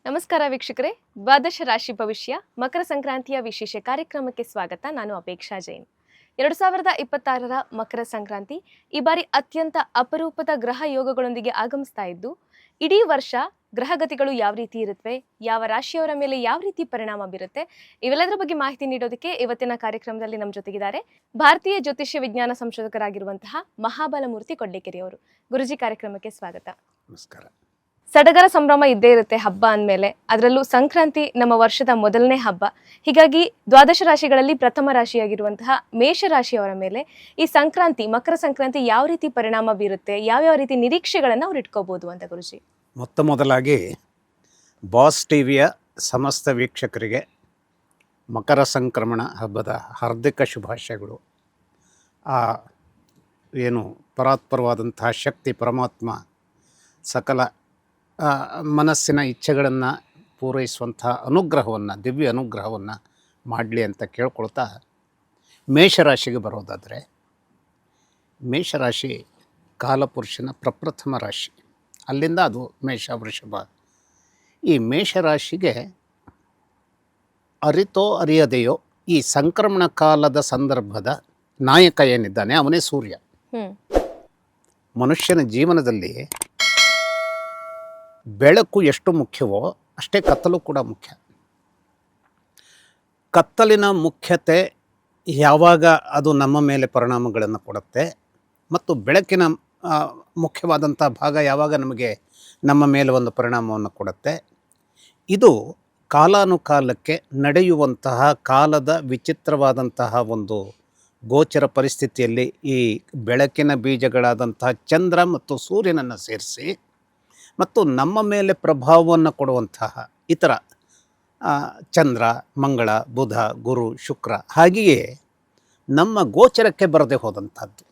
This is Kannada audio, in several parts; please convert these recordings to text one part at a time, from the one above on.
ನಮಸ್ಕಾರ ವೀಕ್ಷಕರೇ, ದ್ವಾದಶ ರಾಶಿ ಭವಿಷ್ಯ ಮಕರ ಸಂಕ್ರಾಂತಿಯ ವಿಶೇಷ ಕಾರ್ಯಕ್ರಮಕ್ಕೆ ಸ್ವಾಗತ. ನಾನು ಅಪೇಕ್ಷಾ ಜೈನ್. 2026ರ ಮಕರ ಸಂಕ್ರಾಂತಿ ಈ ಬಾರಿ ಅತ್ಯಂತ ಅಪರೂಪದ ಗ್ರಹ ಯೋಗಗಳೊಂದಿಗೆ ಆಗಮಿಸ್ತಾ ಇದ್ದು, ಇಡೀ ವರ್ಷ ಗ್ರಹಗತಿಗಳು ಯಾವ ರೀತಿ ಇರುತ್ತವೆ, ಯಾವ ರಾಶಿಯವರ ಮೇಲೆ ಯಾವ ರೀತಿ ಪರಿಣಾಮ ಬೀರುತ್ತೆ, ಇವೆಲ್ಲದರ ಬಗ್ಗೆ ಮಾಹಿತಿ ನೀಡೋದಕ್ಕೆ ಇವತ್ತಿನ ಕಾರ್ಯಕ್ರಮದಲ್ಲಿ ನಮ್ಮ ಜೊತೆಗಿದ್ದಾರೆ ಭಾರತೀಯ ಜ್ಯೋತಿಷ್ಯ ವಿಜ್ಞಾನ ಸಂಶೋಧಕರಾಗಿರುವಂತಹ ಮಹಾಬಲಮೂರ್ತಿ ಕೊಡ್ಲೇಕೆರೆಯವರು. ಗುರುಜಿ, ಕಾರ್ಯಕ್ರಮಕ್ಕೆ ಸ್ವಾಗತ. ನಮಸ್ಕಾರ. ಸಡಗರ ಸಂಭ್ರಮ ಇದ್ದೇ ಇರುತ್ತೆ ಹಬ್ಬ ಅಂದಮೇಲೆ. ಅದರಲ್ಲೂ ಸಂಕ್ರಾಂತಿ ನಮ್ಮ ವರ್ಷದ ಮೊದಲನೇ ಹಬ್ಬ. ಹೀಗಾಗಿ ದ್ವಾದಶ ರಾಶಿಗಳಲ್ಲಿ ಪ್ರಥಮ ರಾಶಿಯಾಗಿರುವಂತಹ ಮೇಷರಾಶಿಯವರ ಮೇಲೆ ಈ ಸಂಕ್ರಾಂತಿ, ಮಕರ ಸಂಕ್ರಾಂತಿ ಯಾವ ರೀತಿ ಪರಿಣಾಮ ಬೀರುತ್ತೆ, ಯಾವ್ಯಾವ ರೀತಿ ನಿರೀಕ್ಷೆಗಳನ್ನು ಅವ್ರು ಇಟ್ಕೋಬಹುದು ಅಂತ ಗುರುಜಿ? ಮೊತ್ತ ಮೊದಲಾಗಿ ಬಾಸ್ ಟಿವಿಯ ಸಮಸ್ತ ವೀಕ್ಷಕರಿಗೆ ಮಕರ ಸಂಕ್ರಮಣ ಹಬ್ಬದ ಹಾರ್ದಿಕ ಶುಭಾಶಯಗಳು. ಏನು ಪರಾತ್ಪರವಾದಂತಹ ಶಕ್ತಿ ಪರಮಾತ್ಮ ಸಕಲ ಮನಸ್ಸಿನ ಇಚ್ಛೆಗಳನ್ನು ಪೂರೈಸುವಂಥ ಅನುಗ್ರಹವನ್ನು, ದಿವ್ಯ ಅನುಗ್ರಹವನ್ನು ಮಾಡಲಿ ಅಂತ ಕೇಳ್ಕೊಳ್ತಾ, ಮೇಷರಾಶಿಗೆ ಬರೋದಾದರೆ, ಮೇಷರಾಶಿ ಕಾಲಪುರುಷನ ಪ್ರಪ್ರಥಮ ರಾಶಿ. ಅಲ್ಲಿಂದ ಅದು ಮೇಷ, ವೃಷಭ. ಈ ಮೇಷರಾಶಿಗೆ ಅರಿತೋ ಅರಿಯದೆಯೋ ಈ ಸಂಕ್ರಮಣ ಕಾಲದ ಸಂದರ್ಭದ ನಾಯಕ ಏನಿದ್ದಾನೆ ಅವನೇ ಸೂರ್ಯ. ಮನುಷ್ಯನ ಜೀವನದಲ್ಲಿ ಬೆಳಕು ಎಷ್ಟು ಮುಖ್ಯವೋ ಅಷ್ಟೇ ಕತ್ತಲು ಕೂಡ ಮುಖ್ಯ. ಕತ್ತಲಿನ ಮುಖ್ಯತೆ ಯಾವಾಗ ಅದು ನಮ್ಮ ಮೇಲೆ ಪರಿಣಾಮಗಳನ್ನು ಕೊಡುತ್ತೆ, ಮತ್ತು ಬೆಳಕಿನ ಮುಖ್ಯವಾದಂಥ ಭಾಗ ಯಾವಾಗ ನಮಗೆ ನಮ್ಮ ಮೇಲೆ ಒಂದು ಪರಿಣಾಮವನ್ನು ಕೊಡುತ್ತೆ, ಇದು ಕಾಲಾನುಕಾಲಕ್ಕೆ ನಡೆಯುವಂತಹ ಕಾಲದ ವಿಚಿತ್ರವಾದಂತಹ ಒಂದು ಗೋಚರ ಪರಿಸ್ಥಿತಿಯಲ್ಲಿ ಈ ಬೆಳಕಿನ ಬೀಜಗಳಾದಂತಹ ಚಂದ್ರ ಮತ್ತು ಸೂರ್ಯನನ್ನು ಸೇರಿಸಿ ಮತ್ತು ನಮ್ಮ ಮೇಲೆ ಪ್ರಭಾವವನ್ನು ಕೊಡುವಂತಹ ಇತರ ಚಂದ್ರ, ಮಂಗಳ, ಬುಧ, ಗುರು, ಶುಕ್ರ, ಹಾಗೆಯೇ ನಮ್ಮ ಗೋಚರಕ್ಕೆ ಬರದೆ ಹೋದಂಥದ್ದು,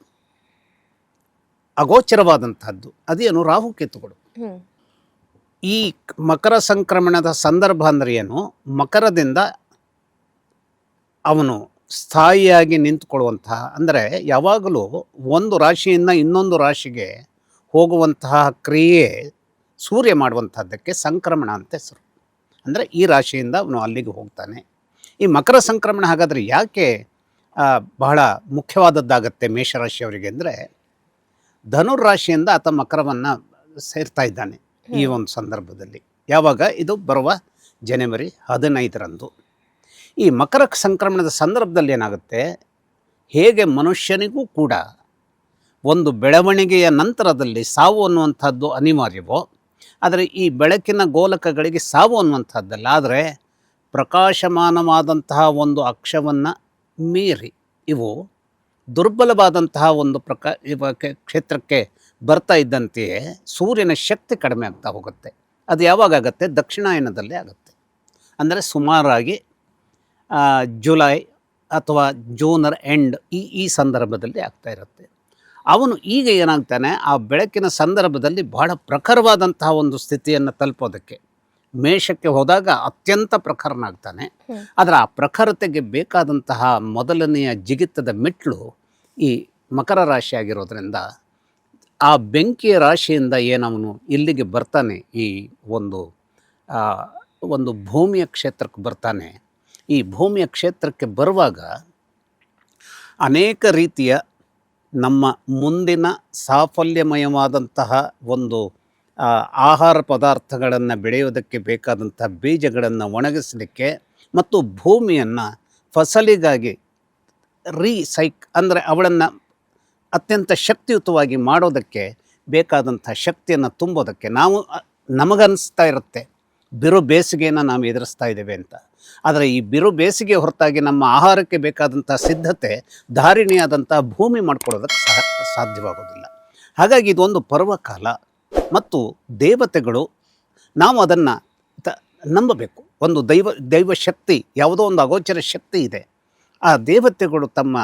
ಅಗೋಚರವಾದಂಥದ್ದು ಅದೇನು ರಾಹುಕೇತುಗಳು. ಈ ಮಕರ ಸಂಕ್ರಮಣದ ಸಂದರ್ಭ ಅಂದರೆ ಏನು? ಮಕರದಿಂದ ಅವನು ಸ್ಥಾಯಿಯಾಗಿ ನಿಂತುಕೊಳ್ಳುವಂತಹ, ಅಂದರೆ ಯಾವಾಗಲೂ ಒಂದು ರಾಶಿಯಿಂದ ಇನ್ನೊಂದು ರಾಶಿಗೆ ಹೋಗುವಂತಹ ಕ್ರಿಯೆ ಸೂರ್ಯ ಮಾಡುವಂಥದ್ದಕ್ಕೆ ಸಂಕ್ರಮಣ ಅಂತ ಹೆಸರು. ಅಂದರೆ ಈ ರಾಶಿಯಿಂದ ಅವನು ಅಲ್ಲಿಗೆ ಹೋಗ್ತಾನೆ. ಈ ಮಕರ ಸಂಕ್ರಮಣ ಹಾಗಾದರೆ ಯಾಕೆ ಬಹಳ ಮುಖ್ಯವಾದದ್ದಾಗತ್ತೆ ಮೇಷರಾಶಿಯವರಿಗೆ ಅಂದರೆ, ಧನುರ್ರಾಶಿಯಿಂದ ಆತ ಮಕರವನ್ನು ಸೇರ್ತಾ ಇದ್ದಾನೆ ಈ ಒಂದು ಸಂದರ್ಭದಲ್ಲಿ. ಯಾವಾಗ? ಇದು ಬರುವ ಜನವರಿ 15ರಂದು. ಈ ಮಕರ ಸಂಕ್ರಮಣದ ಸಂದರ್ಭದಲ್ಲಿ ಏನಾಗುತ್ತೆ, ಹೇಗೆ ಮನುಷ್ಯನಿಗೂ ಕೂಡ ಒಂದು ಬೆಳವಣಿಗೆಯ ನಂತರದಲ್ಲಿ ಸಾವು ಅನ್ನುವಂಥದ್ದು ಅನಿವಾರ್ಯವೋ, ಆದರೆ ಈ ಬೆಳಕಿನ ಗೋಲಕಗಳಿಗೆ ಸಾವು ಅನ್ನುವಂಥದ್ದಲ್ಲ. ಆದರೆ ಪ್ರಕಾಶಮಾನವಾದಂತಹ ಒಂದು ಅಕ್ಷವನ್ನು ಮೀರಿ ಇವು ದುರ್ಬಲವಾದಂತಹ ಒಂದು ಕ್ಷೇತ್ರಕ್ಕೆ ಬರ್ತಾ ಇದ್ದಂತೆಯೇ ಸೂರ್ಯನ ಶಕ್ತಿ ಕಡಿಮೆ ಆಗ್ತಾ ಹೋಗುತ್ತೆ. ಅದು ಯಾವಾಗ ಆಗುತ್ತೆ? ದಕ್ಷಿಣಾಯನದಲ್ಲೇ ಆಗುತ್ತೆ. ಅಂದರೆ ಸುಮಾರಾಗಿ ಜುಲೈ ಅಥವಾ ಜೂನರ ಎಂಡ್ ಈ ಸಂದರ್ಭದಲ್ಲಿ ಆಗ್ತಾ ಇರುತ್ತೆ. ಅವನು ಈಗ ಏನಾಗ್ತಾನೆ, ಆ ಬೆಳಕಿನ ಸಂದರ್ಭದಲ್ಲಿ ಬಹಳ ಪ್ರಖರವಾದಂತಹ ಒಂದು ಸ್ಥಿತಿಯನ್ನು ತಲುಪೋದಕ್ಕೆ ಮೇಷಕ್ಕೆ ಹೋದಾಗ ಅತ್ಯಂತ ಪ್ರಖರನಾಗ್ತಾನೆ. ಆದರೆ ಆ ಪ್ರಖರತೆಗೆ ಬೇಕಾದಂತಹ ಮೊದಲನೆಯ ಜಿಗಿತದ ಮೆಟ್ಲು ಈ ಮಕರ ರಾಶಿ ಆಗಿರೋದ್ರಿಂದ, ಆ ಬೆಂಕಿಯ ರಾಶಿಯಿಂದ ಏನವನು ಇಲ್ಲಿಗೆ ಬರ್ತಾನೆ, ಈ ಒಂದು ಭೂಮಿಯ ಕ್ಷೇತ್ರಕ್ಕೆ ಬರ್ತಾನೆ. ಈ ಭೂಮಿಯ ಕ್ಷೇತ್ರಕ್ಕೆ ಬರುವಾಗ ಅನೇಕ ರೀತಿಯ ನಮ್ಮ ಮುಂದಿನ ಸಾಫಲ್ಯಮಯವಾದಂತಹ ಒಂದು ಆಹಾರ ಪದಾರ್ಥಗಳನ್ನು ಬೆಳೆಯೋದಕ್ಕೆ ಬೇಕಾದಂಥ ಬೀಜಗಳನ್ನು ಒಣಗಿಸಲಿಕ್ಕೆ ಮತ್ತು ಭೂಮಿಯನ್ನು ಫಸಲಿಗಾಗಿ ಅಂದರೆ ಅವಳನ್ನು ಅತ್ಯಂತ ಶಕ್ತಿಯುತವಾಗಿ ಮಾಡೋದಕ್ಕೆ ಬೇಕಾದಂಥ ಶಕ್ತಿಯನ್ನು ತುಂಬೋದಕ್ಕೆ ನಮಗನ್ನಿಸ್ತಾ ಇರುತ್ತೆ ಬಿರು ಬೇಸಿಗೆಯನ್ನು ನಾವು ಎದುರಿಸ್ತಾ ಇದ್ದೇವೆ ಅಂತ. ಆದರೆ ಈ ಬಿರು ಬೇಸಿಗೆ ಹೊರತಾಗಿ ನಮ್ಮ ಆಹಾರಕ್ಕೆ ಬೇಕಾದಂಥ ಸಿದ್ಧತೆ ಧಾರಿಣಿಯಾದಂಥ ಭೂಮಿ ಮಾಡ್ಕೊಳ್ಳೋದಕ್ಕೆ ಸಾಧ್ಯವಾಗೋದಿಲ್ಲ. ಹಾಗಾಗಿ ಇದೊಂದು ಪರ್ವಕಾಲ ಮತ್ತು ದೇವತೆಗಳು, ನಾವು ಅದನ್ನು ನಂಬಬೇಕು. ಒಂದು ದೈವ ಶಕ್ತಿ, ಯಾವುದೋ ಒಂದು ಅಗೋಚರ ಶಕ್ತಿ ಇದೆ. ಆ ದೇವತೆಗಳು ತಮ್ಮ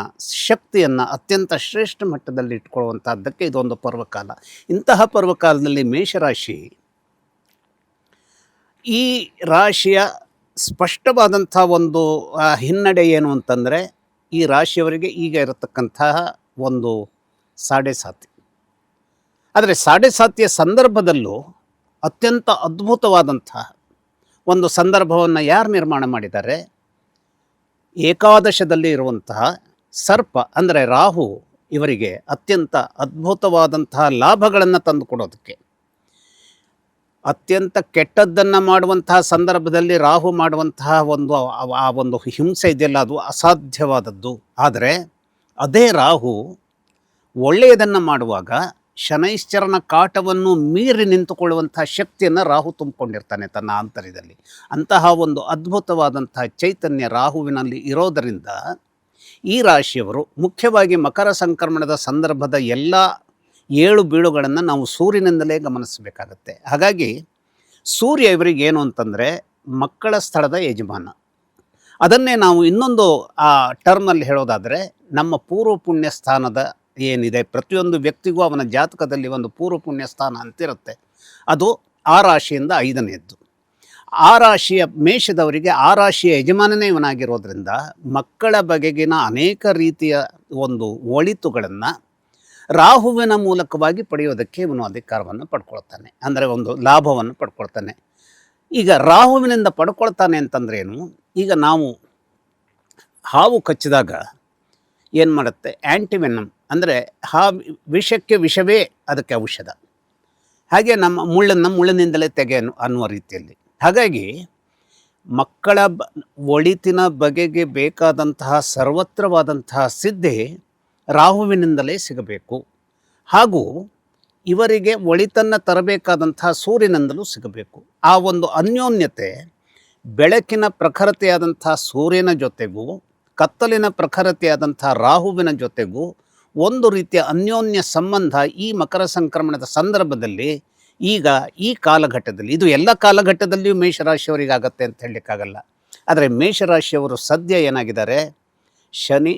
ಶಕ್ತಿಯನ್ನು ಅತ್ಯಂತ ಶ್ರೇಷ್ಠ ಮಟ್ಟದಲ್ಲಿ ಇಟ್ಕೊಳ್ಳುವಂಥದ್ದಕ್ಕೆ ಇದೊಂದು ಪರ್ವಕಾಲ. ಇಂತಹ ಪರ್ವಕಾಲದಲ್ಲಿ ಮೇಷರಾಶಿ, ಈ ರಾಶಿಯ ಸ್ಪಷ್ಟವಾದಂಥ ಒಂದು ಹಿನ್ನಡೆ ಏನು ಅಂತಂದರೆ, ಈ ರಾಶಿಯವರಿಗೆ ಈಗ ಇರತಕ್ಕಂತಹ ಒಂದು ಸಾಡೆ-ಸಾತಿ. ಆದರೆ ಸಾಡೆ-ಸಾತಿಯ ಸಂದರ್ಭದಲ್ಲೂ ಅತ್ಯಂತ ಅದ್ಭುತವಾದಂತಹ ಒಂದು ಸಂದರ್ಭವನ್ನು ಯಾರು ನಿರ್ಮಾಣ ಮಾಡಿದ್ದಾರೆ? ಏಕಾದಶದಲ್ಲಿ ಇರುವಂತಹ ಸರ್ಪ ಅಂದರೆ ರಾಹು ಇವರಿಗೆ ಅತ್ಯಂತ ಅದ್ಭುತವಾದಂತಹ ಲಾಭಗಳನ್ನು ತಂದುಕೊಡೋದಕ್ಕೆ, ಅತ್ಯಂತ ಕೆಟ್ಟದ್ದನ್ನು ಮಾಡುವಂತಹ ಸಂದರ್ಭದಲ್ಲಿ ರಾಹು ಮಾಡುವಂತಹ ಆ ಒಂದು ಹಿಂಸೆ ಇದೆಯಲ್ಲ, ಅದು ಅಸಾಧ್ಯವಾದದ್ದು. ಆದರೆ ಅದೇ ರಾಹು ಒಳ್ಳೆಯದನ್ನು ಮಾಡುವಾಗ ಶನೈಶ್ಚರನ ಕಾಟವನ್ನು ಮೀರಿ ನಿಂತುಕೊಳ್ಳುವಂತಹ ಶಕ್ತಿಯನ್ನು ರಾಹು ತುಂಬಿಕೊಂಡಿರ್ತಾನೆ ತನ್ನ ಆಂತರ್ಯದಲ್ಲಿ. ಅಂತಹ ಒಂದು ಅದ್ಭುತವಾದಂತಹ ಚೈತನ್ಯ ರಾಹುವಿನಲ್ಲಿ ಇರೋದರಿಂದ ಈ ರಾಶಿಯವರು ಮುಖ್ಯವಾಗಿ ಮಕರ ಸಂಕ್ರಮಣದ ಸಂದರ್ಭದ ಎಲ್ಲ ಏಳು ಬೀಳುಗಳನ್ನು ನಾವು ಸೂರ್ಯನಿಂದಲೇ ಗಮನಿಸಬೇಕಾಗತ್ತೆ. ಹಾಗಾಗಿ ಸೂರ್ಯ ಇವರಿಗೆ ಏನು ಅಂತಂದರೆ ಮಕ್ಕಳ ಸ್ಥಳದ ಯಜಮಾನ. ಅದನ್ನೇ ನಾವು ಇನ್ನೊಂದು ಆ ಟರ್ಮಲ್ಲಿ ಹೇಳೋದಾದರೆ, ನಮ್ಮ ಪೂರ್ವ ಪುಣ್ಯ ಸ್ಥಾನದ ಏನಿದೆ, ಪ್ರತಿಯೊಂದು ವ್ಯಕ್ತಿಗೂ ಅವನ ಜಾತಕದಲ್ಲಿ ಒಂದು ಪೂರ್ವ ಪುಣ್ಯ ಸ್ಥಾನ ಅಂತಿರುತ್ತೆ. ಅದು ಆ ರಾಶಿಯಿಂದ 5ನೇದ್ದು. ಆ ರಾಶಿಯ ಮೇಷದವರಿಗೆ ಆ ರಾಶಿಯ ಯಜಮಾನನೇ ಇವನಾಗಿರೋದ್ರಿಂದ ಮಕ್ಕಳ ಬಗೆಗಿನ ಅನೇಕ ರೀತಿಯ ಒಂದು ಒಳಿತುಗಳನ್ನು ರಾಹುವಿನ ಮೂಲಕವಾಗಿ ಪಡೆಯೋದಕ್ಕೆ ಇವನು ಅಧಿಕಾರವನ್ನು ಪಡ್ಕೊಳ್ತಾನೆ, ಅಂದರೆ ಒಂದು ಲಾಭವನ್ನು ಪಡ್ಕೊಳ್ತಾನೆ. ಈಗ ರಾಹುವಿನಿಂದ ಪಡ್ಕೊಳ್ತಾನೆ ಅಂತಂದ್ರೇನು? ಈಗ ನಾವು ಹಾವು ಕಚ್ಚಿದಾಗ ಏನು ಮಾಡುತ್ತೆ? ಆ್ಯಂಟಿವೆನಮ್, ಅಂದರೆ ವಿಷಕ್ಕೆ ವಿಷವೇ ಅದಕ್ಕೆ ಔಷಧ. ಹಾಗೆ ನಮ್ಮ ಮುಳ್ಳಿನಿಂದಲೇ ತೆಗೆ ಅನ್ನುವ ರೀತಿಯಲ್ಲಿ. ಹಾಗಾಗಿ ಮಕ್ಕಳ ಒಳಿತಿನ ಬಗೆಗೆ ಬೇಕಾದಂತಹ ಸರ್ವತ್ರವಾದಂತಹ ಸಿದ್ಧಿ ರಾಹುವಿನಿಂದಲೇ ಸಿಗಬೇಕು. ಹಾಗೂ ಇವರಿಗೆ ಒಳಿತನ್ನು ತರಬೇಕಾದಂತಹ ಸೂರ್ಯನಿಂದಲೂ ಸಿಗಬೇಕು. ಆ ಒಂದು ಅನ್ಯೋನ್ಯತೆ ಬೆಳಕಿನ ಪ್ರಖರತೆಯಾದಂಥ ಸೂರ್ಯನ ಜೊತೆಗೂ ಕತ್ತಲಿನ ಪ್ರಖರತೆಯಾದಂಥ ರಾಹುವಿನ ಜೊತೆಗೂ ಒಂದು ರೀತಿಯ ಅನ್ಯೋನ್ಯ ಸಂಬಂಧ ಈ ಮಕರ ಸಂಕ್ರಮಣದ ಸಂದರ್ಭದಲ್ಲಿ ಈಗ ಈ ಕಾಲಘಟ್ಟದಲ್ಲಿ, ಇದು ಎಲ್ಲ ಕಾಲಘಟ್ಟದಲ್ಲಿಯೂ ಮೇಷರಾಶಿಯವರಿಗಾಗತ್ತೆ ಅಂತ ಹೇಳಲಿಕ್ಕಾಗಲ್ಲ. ಆದರೆ ಮೇಷರಾಶಿಯವರು ಸದ್ಯ ಏನಾಗಿದ್ದಾರೆ, ಶನಿ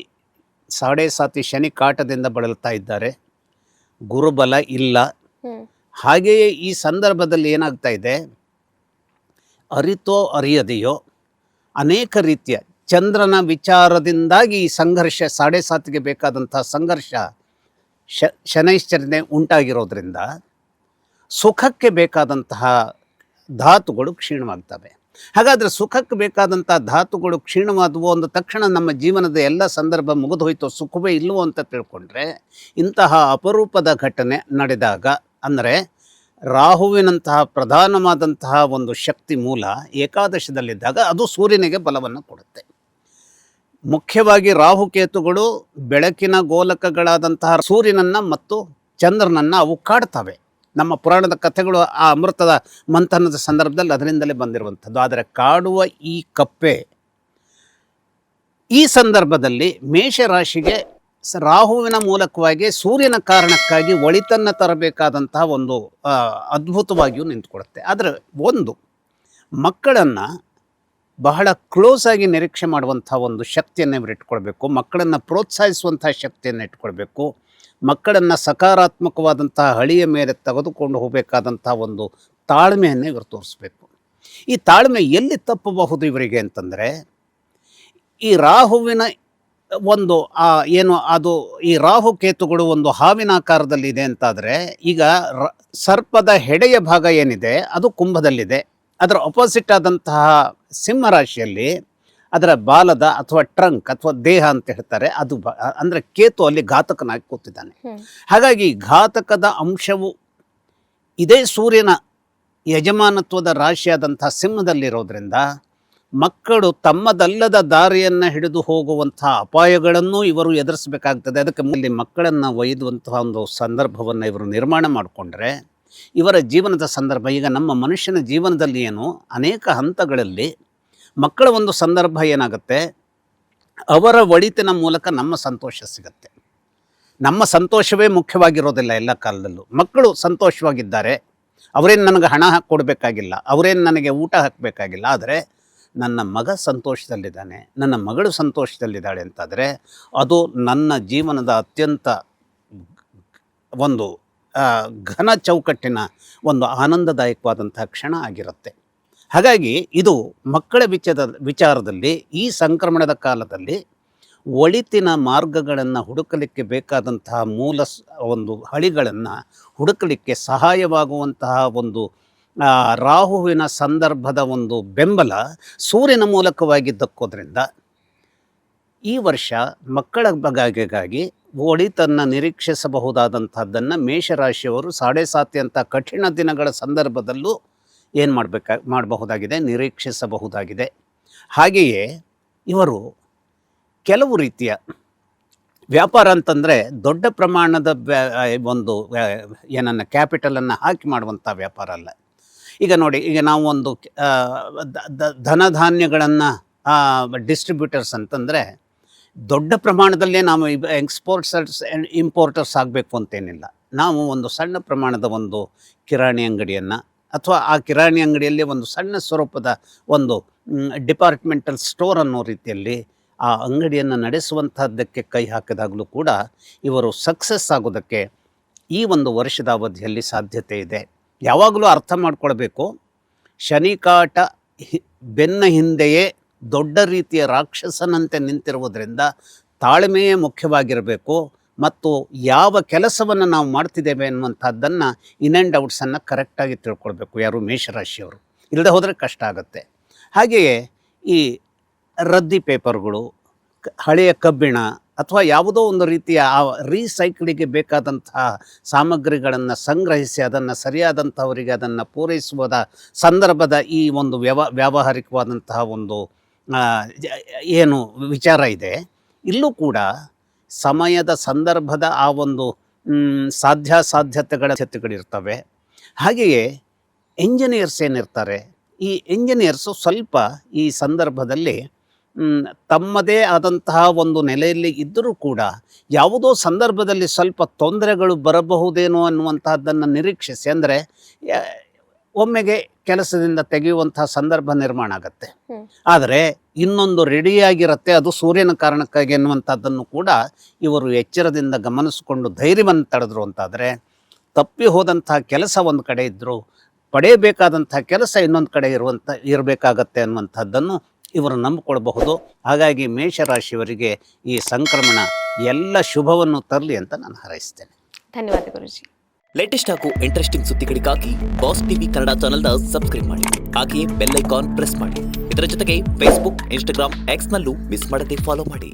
7.5 ಶನಿ ಕಾಟದಿಂದ ಬಳಲ್ತಾ ಇದ್ದಾರೆ, ಗುರುಬಲ ಇಲ್ಲ. ಹಾಗೆಯೇ ಈ ಸಂದರ್ಭದಲ್ಲಿ ಏನಾಗ್ತಾ ಇದೆ, ಅರಿತೋ ಅರಿಯದೆಯೋ ಅನೇಕ ರೀತಿಯ ಚಂದ್ರನ ವಿಚಾರದಿಂದಾಗಿ ಈ ಸಂಘರ್ಷ 7.5ಗೆ ಬೇಕಾದಂಥ ಸಂಘರ್ಷ ಶನೈಶ್ಚರ್ಯನೆ ಉಂಟಾಗಿರೋದ್ರಿಂದ ಸುಖಕ್ಕೆ ಬೇಕಾದಂತಹ ಧಾತುಗಳು ಕ್ಷೀಣವಾಗ್ತವೆ. ಹಾಗಾದರೆ ಸುಖಕ್ಕೆ ಬೇಕಾದಂಥ ಧಾತುಗಳು ಕ್ಷೀಣವಾದವು ಅಂದ ತಕ್ಷಣ ನಮ್ಮ ಜೀವನದ ಎಲ್ಲ ಸಂದರ್ಭ ಮುಗಿದೋಯ್ತು, ಸುಖವೇ ಇಲ್ಲವೋ ಅಂತ ತಿಳ್ಕೊಂಡ್ರೆ, ಇಂತಹ ಅಪರೂಪದ ಘಟನೆ ನಡೆದಾಗ, ಅಂದರೆ ರಾಹುವಿನಂತಹ ಪ್ರಧಾನವಾದಂತಹ ಒಂದು ಶಕ್ತಿ ಮೂಲ ಏಕಾದಶದಲ್ಲಿದ್ದಾಗ ಅದು ಸೂರ್ಯನಿಗೆ ಬಲವನ್ನು ಕೊಡುತ್ತೆ. ಮುಖ್ಯವಾಗಿ ರಾಹುಕೇತುಗಳು ಬೆಳಕಿನ ಗೋಲಕಗಳಾದಂತಹ ಸೂರ್ಯನನ್ನು ಮತ್ತು ಚಂದ್ರನನ್ನು ಅವು ಕಾಡ್ತವೆ. ನಮ್ಮ ಪುರಾಣದ ಕಥೆಗಳು ಆ ಅಮೃತದ ಮಂಥನದ ಸಂದರ್ಭದಲ್ಲಿ ಅದರಿಂದಲೇ ಬಂದಿರುವಂಥದ್ದು. ಆದರೆ ಕಾಡುವ ಈ ಕಪ್ಪೆ ಈ ಸಂದರ್ಭದಲ್ಲಿ ಮೇಷರಾಶಿಗೆ ರಾಹುವಿನ ಮೂಲಕವಾಗಿ ಸೂರ್ಯನ ಕಾರಣಕ್ಕಾಗಿ ಒಳಿತನ್ನು ತರಬೇಕಾದಂತಹ ಒಂದು ಅದ್ಭುತವಾಗಿಯೂ ನಿಂತುಕೊಡುತ್ತೆ. ಆದರೆ ಒಂದು ಮಕ್ಕಳನ್ನು ಬಹಳ ಕ್ಲೋಸ್ ಆಗಿ ನಿರೀಕ್ಷೆ ಮಾಡುವಂಥ ಒಂದು ಶಕ್ತಿಯನ್ನು ಇವರು ಇಟ್ಕೊಳ್ಬೇಕು. ಮಕ್ಕಳನ್ನು ಪ್ರೋತ್ಸಾಹಿಸುವಂಥ ಶಕ್ತಿಯನ್ನು ಇಟ್ಕೊಳ್ಬೇಕು. ಮಕ್ಕಳನ್ನು ಸಕಾರಾತ್ಮಕವಾದಂತಹ ಹಳಿಯ ಮೇಲೆ ತೆಗೆದುಕೊಂಡು ಹೋಗಬೇಕಾದಂಥ ಒಂದು ತಾಳ್ಮೆಯನ್ನು ಇವರು ತೋರಿಸ್ಬೇಕು. ಈ ತಾಳ್ಮೆ ಎಲ್ಲಿ ತಪ್ಪಬಹುದು ಇವರಿಗೆ ಅಂತಂದರೆ, ಈ ರಾಹುವಿನ ಒಂದು ಏನು ಅದು ಈ ರಾಹುಕೇತುಗಳು ಒಂದು ಹಾವಿನ ಆಕಾರದಲ್ಲಿದೆ ಅಂತಾದರೆ, ಈಗ ಸರ್ಪದ ಹೆಡೆಯ ಭಾಗ ಏನಿದೆ ಅದು ಕುಂಭದಲ್ಲಿದೆ. ಅದರ ಅಪೋಸಿಟ್ ಆದಂತಹ ಸಿಂಹರಾಶಿಯಲ್ಲಿ ಅದರ ಬಾಲದ ಅಥವಾ ಟ್ರಂಕ್ ಅಥವಾ ದೇಹ ಅಂತ ಹೇಳ್ತಾರೆ, ಅದು ಅಂದರೆ ಕೇತು ಅಲ್ಲಿ ಘಾತಕನಾಗಿ ಕೂತಿದ್ದಾನೆ. ಹಾಗಾಗಿ ಘಾತಕದ ಅಂಶವು ಇದೇ ಸೂರ್ಯನ ಯಜಮಾನತ್ವದ ರಾಶಿಯಾದಂಥ ಸಿಂಹದಲ್ಲಿರೋದ್ರಿಂದ ಮಕ್ಕಳು ತಮ್ಮದಲ್ಲದ ದಾರಿಯನ್ನು ಹಿಡಿದು ಹೋಗುವಂಥ ಅಪಾಯಗಳನ್ನು ಇವರು ಎದುರಿಸಬೇಕಾಗ್ತದೆ. ಅದಕ್ಕೆ ಮುಂದೆ ಮಕ್ಕಳನ್ನು ಒಯ್ದುವಂತಹ ಒಂದು ಸಂದರ್ಭವನ್ನು ಇವರು ನಿರ್ಮಾಣ ಮಾಡಿಕೊಂಡ್ರೆ ಇವರ ಜೀವನದ ಸಂದರ್ಭ, ಈಗ ನಮ್ಮ ಮನುಷ್ಯನ ಜೀವನದಲ್ಲಿ ಏನು ಅನೇಕ ಹಂತಗಳಲ್ಲಿ ಮಕ್ಕಳ ಒಂದು ಸಂದರ್ಭ ಏನಾಗುತ್ತೆ, ಅವರ ಒಳಿತಿನ ಮೂಲಕ ನಮ್ಮ ಸಂತೋಷ ಸಿಗುತ್ತೆ. ನಮ್ಮ ಸಂತೋಷವೇ ಮುಖ್ಯವಾಗಿರೋದಿಲ್ಲ ಎಲ್ಲ ಕಾಲದಲ್ಲೂ. ಮಕ್ಕಳು ಸಂತೋಷವಾಗಿದ್ದಾರೆ, ಅವರೇನು ನನಗೆ ಹಣ ಕೊಡಬೇಕಾಗಿಲ್ಲ, ಅವರೇನು ನನಗೆ ಊಟ ಹಾಕಬೇಕಾಗಿಲ್ಲ, ಆದರೆ ನನ್ನ ಮಗ ಸಂತೋಷದಲ್ಲಿದ್ದಾನೆ, ನನ್ನ ಮಗಳು ಸಂತೋಷದಲ್ಲಿದ್ದಾಳೆ ಅಂತಾದರೆ ಅದು ನನ್ನ ಜೀವನದ ಅತ್ಯಂತ ಒಂದು ಘನ ಚೌಕಟ್ಟಿನ ಒಂದು ಆನಂದದಾಯಕವಾದಂತಹ ಕ್ಷಣ ಆಗಿರುತ್ತೆ. ಹಾಗಾಗಿ ಇದು ಮಕ್ಕಳ ವಿಚಾರದಲ್ಲಿ ಈ ಸಂಕ್ರಮಣದ ಕಾಲದಲ್ಲಿ ಒಳಿತಿನ ಮಾರ್ಗಗಳನ್ನು ಹುಡುಕಲಿಕ್ಕೆ ಬೇಕಾದಂತಹ ಮೂಲ ಒಂದು ಹಳಿಗಳನ್ನು ಹುಡುಕಲಿಕ್ಕೆ ಸಹಾಯವಾಗುವಂತಹ ಒಂದು ರಾಹುವಿನ ಸಂದರ್ಭದ ಒಂದು ಬೆಂಬಲ ಸೂರ್ಯನ ಮೂಲಕವಾಗಿ ದಕ್ಕೋದ್ರಿಂದ ಈ ವರ್ಷ ಮಕ್ಕಳ ಬಗೆಗಾಗಿ ಒಳಿತನ್ನು ನಿರೀಕ್ಷಿಸಬಹುದಾದಂಥದ್ದನ್ನು ಮೇಷರಾಶಿಯವರು 7.5 ಅಂತ ಕಠಿಣ ದಿನಗಳ ಸಂದರ್ಭದಲ್ಲೂ ಏನು ಮಾಡಬಹುದಾಗಿದೆ, ನಿರೀಕ್ಷಿಸಬಹುದಾಗಿದೆ. ಹಾಗೆಯೇ ಇವರು ಕೆಲವು ರೀತಿಯ ವ್ಯಾಪಾರ ಅಂತಂದರೆ ದೊಡ್ಡ ಪ್ರಮಾಣದ ಒಂದು ಏನನ್ನು ಕ್ಯಾಪಿಟಲನ್ನು ಹಾಕಿ ಮಾಡುವಂಥ ವ್ಯಾಪಾರ ಅಲ್ಲ. ಈಗ ನೋಡಿ, ಈಗ ನಾವು ಒಂದು ಧನಧಾನ್ಯಗಳನ್ನು ಡಿಸ್ಟ್ರಿಬ್ಯೂಟರ್ಸ್ ಅಂತಂದರೆ ದೊಡ್ಡ ಪ್ರಮಾಣದಲ್ಲೇ ನಾವು ಎಕ್ಸ್ಪೋರ್ಟ್ಸರ್ಸ್ ಇಂಪೋರ್ಟರ್ಸ್ ಆಗಬೇಕು ಅಂತೇನಿಲ್ಲ. ನಾವು ಒಂದು ಸಣ್ಣ ಪ್ರಮಾಣದ ಒಂದು ಕಿರಾಣಿ ಅಂಗಡಿಯನ್ನು ಅಥವಾ ಆ ಕಿರಾಣಿ ಅಂಗಡಿಯಲ್ಲಿ ಒಂದು ಸಣ್ಣ ಸ್ವರೂಪದ ಒಂದು ಡಿಪಾರ್ಟ್ಮೆಂಟಲ್ ಸ್ಟೋರ್ ಅನ್ನೋ ರೀತಿಯಲ್ಲಿ ಆ ಅಂಗಡಿಯನ್ನು ನಡೆಸುವಂಥದ್ದಕ್ಕೆ ಕೈ ಹಾಕಿದಾಗಲೂ ಕೂಡ ಇವರು ಸಕ್ಸಸ್ ಆಗೋದಕ್ಕೆ ಈ ಒಂದು ವರ್ಷದ ಅವಧಿಯಲ್ಲಿ ಸಾಧ್ಯತೆ ಇದೆ. ಯಾವಾಗಲೂ ಅರ್ಥ ಮಾಡ್ಕೊಳ್ಬೇಕು, ಶನಿಕಾಟ ಬೆನ್ನ ಹಿಂದೆಯೇ ದೊಡ್ಡ ರೀತಿಯ ರಾಕ್ಷಸನಂತೆ ನಿಂತಿರುವುದರಿಂದ ತಾಳ್ಮೆಯೇ ಮುಖ್ಯವಾಗಿರಬೇಕು. ಮತ್ತು ಯಾವ ಕೆಲಸವನ್ನು ನಾವು ಮಾಡ್ತಿದ್ದೇವೆ ಅನ್ನುವಂಥದ್ದನ್ನು ಇನ್ ಆ್ಯಂಡ್ ಔಟ್ಸನ್ನು ಕರೆಕ್ಟಾಗಿ ತಿಳ್ಕೊಳ್ಬೇಕು ಯಾರು ಮೇಷರಾಶಿಯವರು. ಇಲ್ಲದೆ ಹೋದರೆ ಕಷ್ಟ ಆಗುತ್ತೆ. ಹಾಗೆಯೇ ಈ ರದ್ದಿ ಪೇಪರ್ಗಳು, ಹಳೆಯ ಕಬ್ಬಿಣ ಅಥವಾ ಯಾವುದೋ ಒಂದು ರೀತಿಯ ರೀಸೈಕ್ಲಿಗೆ ಬೇಕಾದಂತಹ ಸಾಮಗ್ರಿಗಳನ್ನು ಸಂಗ್ರಹಿಸಿ ಅದನ್ನು ಸರಿಯಾದಂಥವರಿಗೆ ಅದನ್ನು ಪೂರೈಸುವುದ ಸಂದರ್ಭದ ಈ ಒಂದು ವ್ಯಾವಹಾರಿಕವಾದಂತಹ ಒಂದು ಏನು ವಿಚಾರ ಇದೆ, ಇಲ್ಲೂ ಕೂಡ ಸಮಯದ ಸಂದರ್ಭದ ಆ ಒಂದು ಸಾಧ್ಯತೆಗಳಿರ್ತವೆ. ಹಾಗೆಯೇ ಎಂಜಿನಿಯರ್ಸ್ ಏನಿರ್ತಾರೆ, ಈ ಎಂಜಿನಿಯರ್ಸು ಸ್ವಲ್ಪ ಈ ಸಂದರ್ಭದಲ್ಲಿ ತಮ್ಮದೇ ಆದಂತಹ ಒಂದು ನೆಲೆಯಲ್ಲಿ ಇದ್ದರೂ ಕೂಡ ಯಾವುದೋ ಸಂದರ್ಭದಲ್ಲಿ ಸ್ವಲ್ಪ ತೊಂದರೆಗಳು ಬರಬಹುದೇನೋ ಅನ್ನುವಂತಹದ್ದನ್ನು ನಿರೀಕ್ಷಿಸಿ, ಅಂದರೆ ಒಮ್ಮೆಗೆ ಕೆಲಸದಿಂದ ತೆಗೆಯುವಂತಹ ಸಂದರ್ಭ ನಿರ್ಮಾಣ ಆಗತ್ತೆ. ಆದರೆ ಇನ್ನೊಂದು ರೆಡಿಯಾಗಿರುತ್ತೆ, ಅದು ಸೂರ್ಯನ ಕಾರಣಕ್ಕಾಗಿ ಅನ್ನುವಂಥದ್ದನ್ನು ಕೂಡ ಇವರು ಎಚ್ಚರದಿಂದ ಗಮನಿಸಿಕೊಂಡು ಧೈರ್ಯವನ್ನು ತಡೆದ್ರು ಅಂತಾದರೆ ತಪ್ಪಿ ಹೋದಂತಹ ಕೆಲಸ ಒಂದು ಕಡೆ ಇದ್ದರೂ ಪಡೆಯಬೇಕಾದಂಥ ಕೆಲಸ ಇನ್ನೊಂದು ಕಡೆ ಇರಬೇಕಾಗತ್ತೆ ಅನ್ನುವಂಥದ್ದನ್ನು ಇವರು ನಂಬಿಕೊಳ್ಬಹುದು. ಹಾಗಾಗಿ ಮೇಷರಾಶಿಯವರಿಗೆ ಈ ಸಂಕ್ರಮಣ ಎಲ್ಲ ಶುಭವನ್ನು ತರಲಿ ಅಂತ ನಾನು ಹಾರೈಸ್ತೇನೆ. ಧನ್ಯವಾದ ಗುರುಜಿ. ಲೇಟೆಸ್ಟ್ ಹಾಗೂ ಇಂಟ್ರೆಸ್ಟಿಂಗ್ ಸುದ್ದಿಗಳಿಗಾಗಿ ಬಾಸ್ ಟಿವಿ ಕನ್ನಡ ಚಾನೆಲ್ನ ಸಬ್ಸ್ಕ್ರೈಬ್ ಮಾಡಿ. ಹಾಗೆಯೇ ಬೆಲ್ ಐಕಾನ್ ಪ್ರೆಸ್ ಮಾಡಿ. ಇದರ ಜೊತೆಗೆ ಫೇಸ್ಬುಕ್, ಇನ್ಸ್ಟಾಗ್ರಾಮ್, ಎಕ್ಸ್ನಲ್ಲೂ ಮಿಸ್ ಮಾಡದೆ ಫಾಲೋ ಮಾಡಿ.